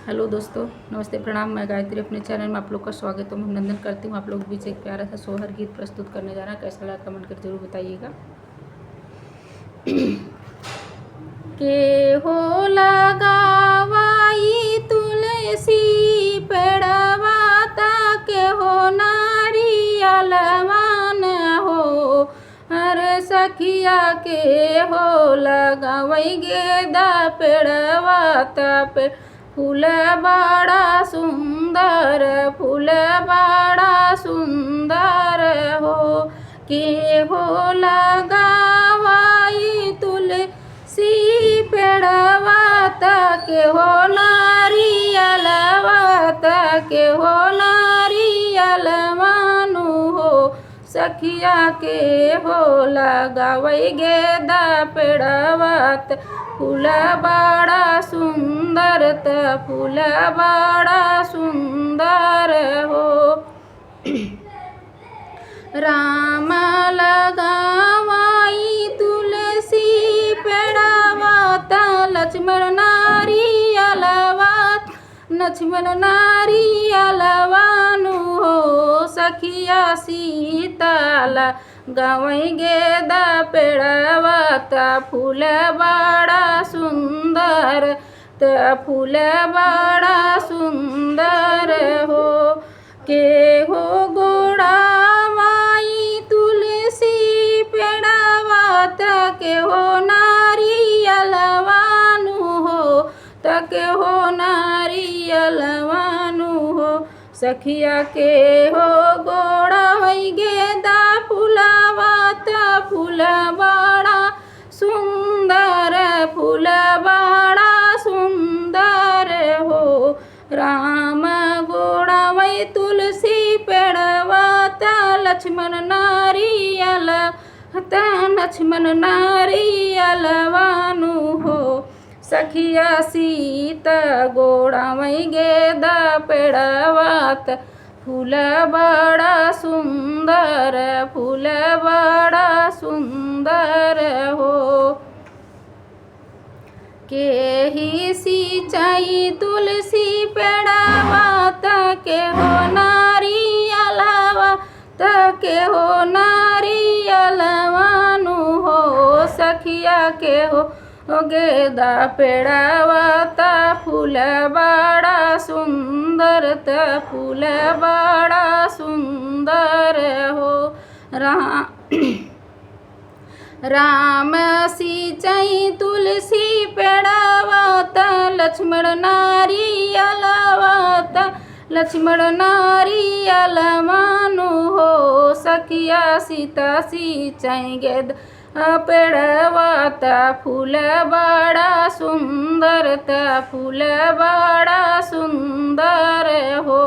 Hello दोस्तों, नमस्ते, प्रणाम। मैं गायत्री अपने चैनल में आप लोग का स्वागत और अभिनंदन करती हूँ। आप लोग के बीच एक प्यारा सा सोहर गीत प्रस्तुत करने जा रहा है। कैसा लगा कमेंट कर जरूर बताइएगा। के हो लगावाई तुलसी पेड़वा के हो नारियलवान हो, अरे सखिया के हो लगावई गेदा पेड़वा पे फूल बड़ा सुंदर, फूल बड़ा सुंदर हो। के हो लगावाई तुलसी पेड़वा के हो नारियलवा के हो नारियलवानु हो, सखिया के हो लगावई गेदा पेड़वा फूल बड़ा सुंदर फूल बड़ा सुंदर हो। राम लगावाई तुलसी पेड़वा लक्ष्मण नारियलवानु हो, सखिया सीता गवई गेदा पेड़वा फूल बड़ा सुंदर फूल बड़ा सुंदर हो। के हो गोड़ावाई तुलसी पेड़वा के हो नारियलवानु हो, के हो नारियलवानु हो, सखिया के हो गोड़ावई गेदा फूलवा फूल बड़ा सुंदर फूल बड़ा सुंदर हो। राम गोड़ावई तुलसी पेड़वा लक्ष्मण नारियलवानु हो, सखिया सीता गोड़ावई गेदा पेड़वा फूल बड़ा सुंदर फूल बड़ा सुंदर हो। के ही सिंचाई तुलसी पेड़वा के हो नारियलवा के हो नारियलवानु हो, सखिया के हो गेदा पेड़वा फूल बड़ा सुंदर फूल बड़ा सुंदर हो। राम सिंचाई तुलसी पेड़वा लक्ष्मण नारियलवानु हो, सखिया सीता सिंचाई गेद पेड़वा फूल बड़ा सुंदर फूल बड़ा सुंदर हो।